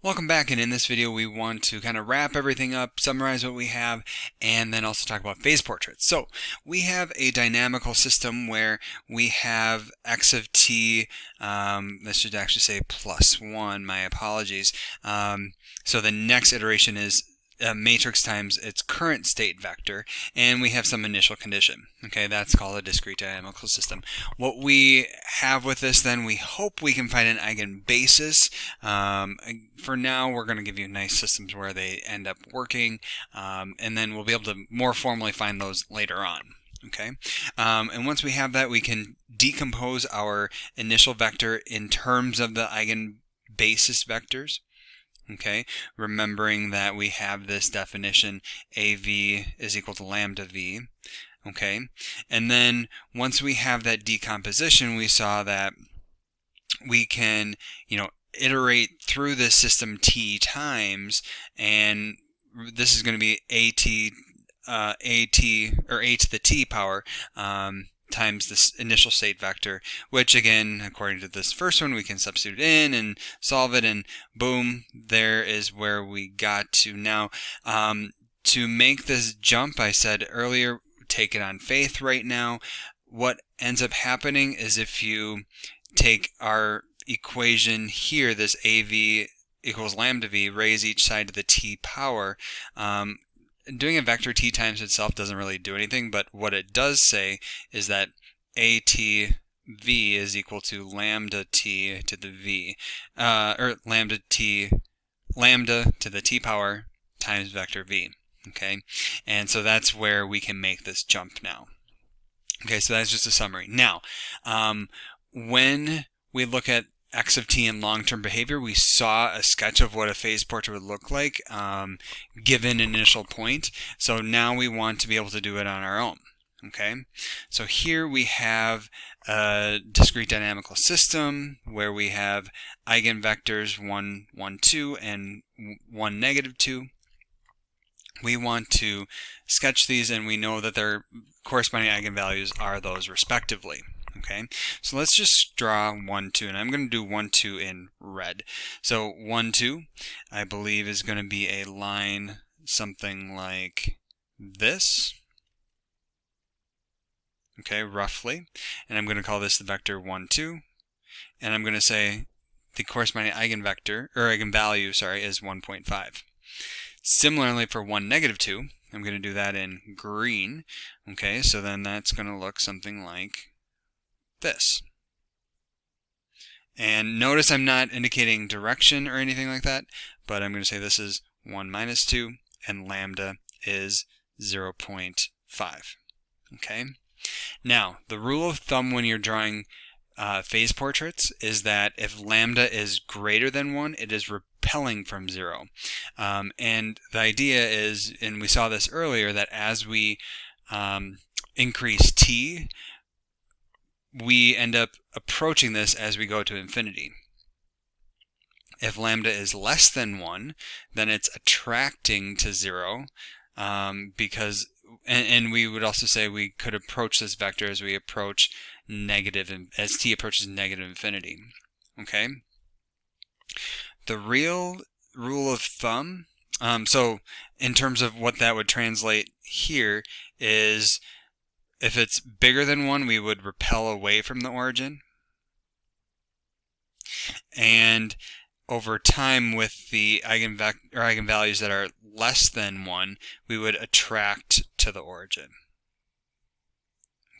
Welcome back, and in this video we want to kind of wrap everything up, summarize what we have, and then also talk about phase portraits. So we have a dynamical system where we have x of t, this should actually say +1, my apologies. So the next iteration is a matrix times its current state vector, and we have some initial condition. Okay, that's called a discrete dynamical system. What we have with this, then, we hope we can find an eigenbasis. For now, we're going to give you nice systems where they end up working, and then we'll be able to more formally find those later on. Okay, and once we have that, we can decompose our initial vector in terms of the eigenbasis vectors. Okay, remembering that we have this definition, AV is equal to lambda V. Okay, and then once we have that decomposition, we saw that we can, iterate through this system t times, and this is going to be or a to the t power times this initial state vector, which again, according to this first one, we can substitute in and solve it, and boom, there is where we got to. Now, to make this jump, I said earlier, take it on faith right now. What ends up happening is if you take our equation here, this AV equals lambda V, raise each side to the t power, doing a vector t times itself doesn't really do anything, but what it does say is that ATV is equal to lambda t to the v, or lambda to the t power times vector v. Okay, and so that's where we can make this jump now. Okay, so that's just a summary. Now, when we look at x of t in long-term behavior, we saw a sketch of what a phase portrait would look like given an initial point. So now we want to be able to do it on our own. Okay, so here we have a discrete dynamical system where we have eigenvectors 1, 1, 2, and 1, negative 2. We want to sketch these, and we know that their corresponding eigenvalues are those respectively. Okay, so let's just draw 1, 2, and I'm going to do 1, 2 in red. So 1, 2, I believe, is going to be a line something like this. Okay, roughly. And I'm going to call this the vector 1, 2. And I'm going to say the corresponding eigenvector, or eigenvalue, sorry, is 1.5. Similarly, for 1, negative 2, I'm going to do that in green. Okay, so then that's going to look something like this. And notice I'm not indicating direction or anything like that, but I'm going to say this is 1 minus 2, and lambda is 0.5. Okay? Now, the rule of thumb when you're drawing phase portraits is that if lambda is greater than 1, it is repelling from 0. And the idea is, and we saw this earlier, that as we increase t, we end up approaching this as we go to infinity. If lambda is less than 1, then it's attracting to 0, because, and we would also say we could approach this vector as we approach negative, as t approaches negative infinity. Okay? The real rule of thumb, so in terms of what that would translate here, is if it's bigger than 1, we would repel away from the origin. And over time, with the eigenvalues that are less than 1, we would attract to the origin.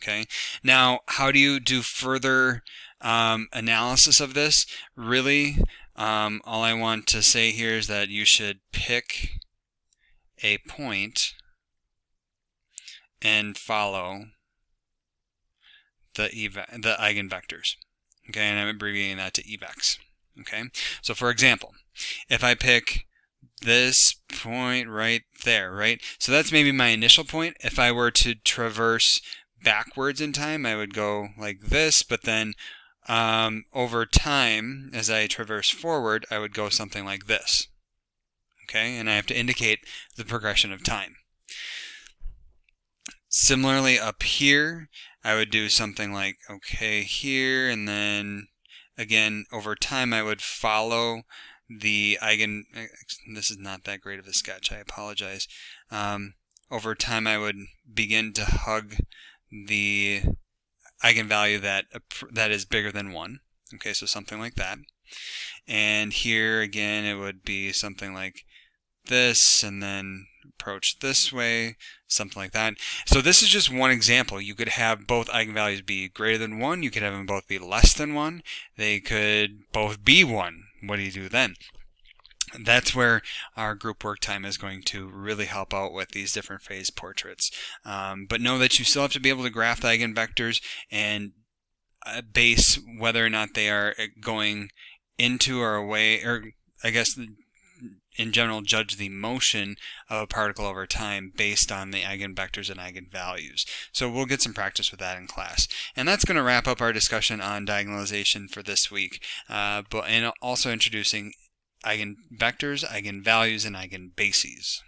Okay. Now, how do you do further analysis of this? Really, all I want to say here is that you should pick a point and follow the eigenvectors. Okay, and I'm abbreviating that to evex. Okay, so for example, if I pick this point right there, right? So that's maybe my initial point. If I were to traverse backwards in time, I would go like this, but then over time, as I traverse forward, I would go something like this. Okay, and I have to indicate the progression of time. Similarly, up here, I would do something like, okay, here, and then again, over time, I would follow the this is not that great of a sketch, I apologize. Over time I would begin to hug the eigenvalue that is bigger than 1. Okay, so something like that. And here again it would be something like this, and then approach this way, something like that. So this is just one example. You could have both eigenvalues be greater than 1. You could have them both be less than 1. They could both be 1. What do you do then? That's where our group work time is going to really help out with these different phase portraits. But know that you still have to be able to graph the eigenvectors and base whether or not they are going into or away, or I guess in general judge the motion of a particle over time based on the eigenvectors and eigenvalues. So we'll get some practice with that in class. And that's going to wrap up our discussion on diagonalization for this week, and also introducing eigenvectors, eigenvalues, and eigenbases.